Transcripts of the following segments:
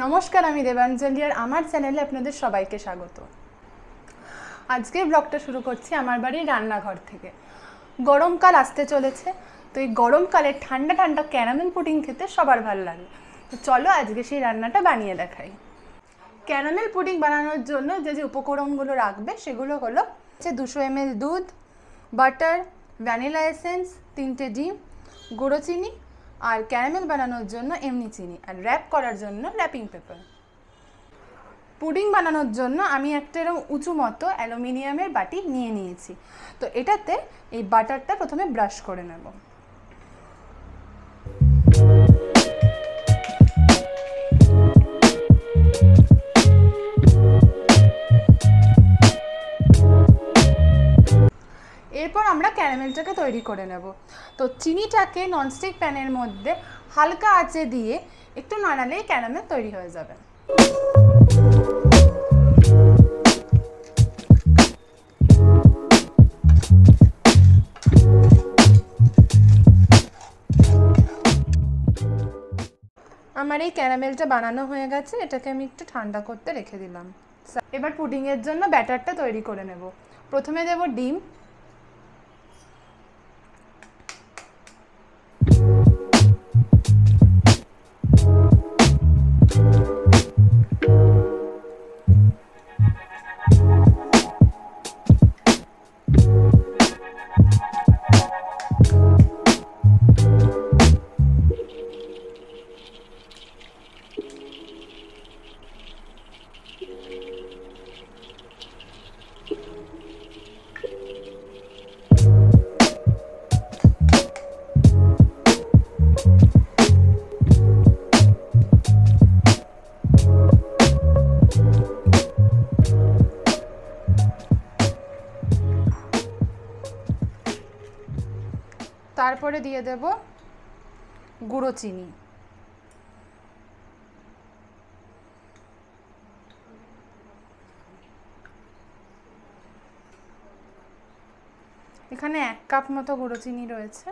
নমস্কার, আমি দেবাঞ্জলি আর আমার চ্যানেলে আপনাদের সবাইকে স্বাগত। আজকে ব্লগটা শুরু করছি আমার বাড়ির রান্নাঘর থেকে। গরমকাল আসতে চলেছে, তো এই গরমকালে ঠান্ডা ঠান্ডা ক্যারামেল পুডিং খেতে সবার ভালো লাগে। তো চলো আজকে সেই রান্নাটা বানিয়ে দেখাই। ক্যারামেল পুডিং বানানোর জন্য যে যে উপকরণগুলো রাখবে সেগুলো হলো 200 ml দুধ, বাটার, ভ্যানিলা এসেন্স, 3টে ডিম, গুঁড়ো চিনি আর ক্যারামেল বানানোর জন্য এমনি চিনি আর র্যাপ করার জন্য র্যাপিং পেপার। পুডিং বানানোর জন্য আমি একটা এরকম উঁচু মতো অ্যালুমিনিয়ামের বাটি নিয়ে নিয়েছি। তো এটাতে এই বাটারটা প্রথমে ব্রাশ করে নেব। এরপর আমরা ক্যারামেলটাকে তৈরি করে নেব। তো চিনিটাকে ননস্টিক প্যানের মধ্যে হালকা আঁচে দিয়ে একটু নাড়ালেই ক্যারামেল তৈরি হয়ে যাবে। আমার এই ক্যারামেলটা বানানো হয়ে গেছে, এটাকে আমি একটু ঠান্ডা করতে রেখে দিলাম। এবার পুডিংয়ের জন্য ব্যাটারটা তৈরি করে নেব। প্রথমে দেব ডিম, তারপরে দিয়ে দেব গুঁড়ো চিনি, এখানে 1 কাপ মতো গুঁড়ো চিনি রয়েছে।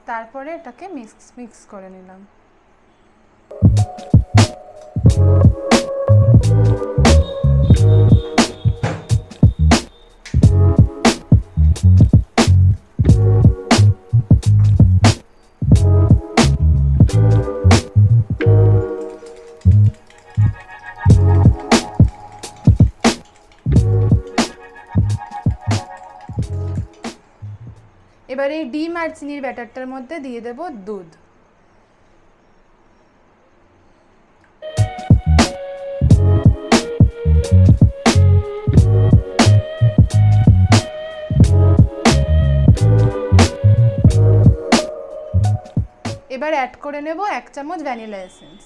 তারপরে এটাকে মিক্স করে নিলাম। এবার এই ডিম আর চিনির ব্যাটারটার মধ্যে দিয়ে দেব দুধ। এবার অ্যাড করে নেব 1 চামচ ভ্যানিলা এসেন্স।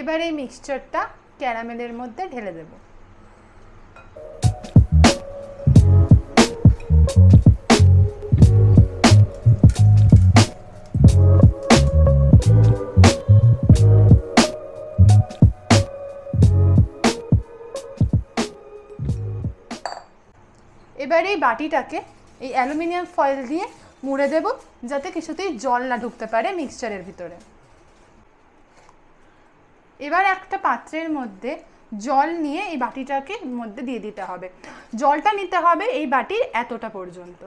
এবার এই মিক্সচারটা ক্যারামেলের মধ্যে ঢেলে দেব। এবার এই বাটিটাকে এই অ্যালুমিনিয়াম ফয়েল দিয়ে মুড়ে দেব, যাতে কিছুতেই জল না ঢুকতে পারে মিক্সচারের ভিতরে। এবার একটা পাত্রের মধ্যে জল নিয়ে এই বাটিটাকে মধ্যে দিয়ে দিতে হবে। জলটা নিতে হবে এই বাটির এতটা পর্যন্ত।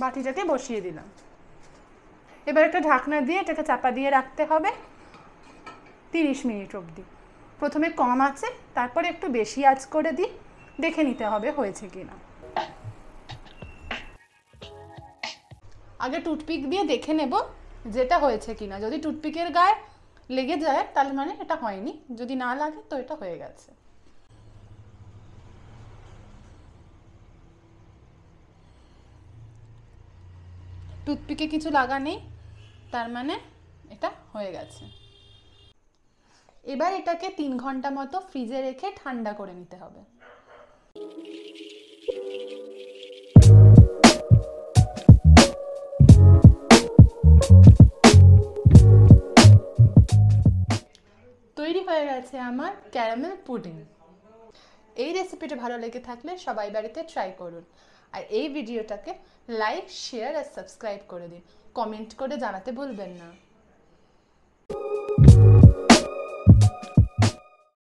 বাটিটাকে বসিয়ে দিলাম। এবার একটা ঢাকনা দিয়ে এটাকে চাপা দিয়ে রাখতে হবে 30 মিনিট অবধি। প্রথমে কম আছে, তারপরে একটু বেশি আঁচ করে দিই, দেখে নিতে হবে হয়েছে কিনা। আগে টুথপিক দিয়ে দেখে নেব যেটা হয়েছে কিনা। যদি টুথপিকের গায়ে লেগে যায় তাহলে মানে এটা হয়নি, যদি না লাগে তো এটা হয়ে গেছে। টুথপিকে কিছু লাগা নেই, তার মানে এটা হয়ে গেছে। এবার এটাকে 3 ঘন্টা মতো ফ্রিজে রেখে ঠান্ডা করে নিতে হবে। তৈরি হয়ে গেছে আমার ক্যারামেল পুডিং। এই রেসিপিটা ভালো লেগে থাকলে সবাই বাড়িতে ট্রাই করুন। আর এই ভিডিওটাকে লাইক, শেয়ার আর সাবস্ক্রাইব করে দিন। কমেন্ট করে জানাতে ভুলবেন না।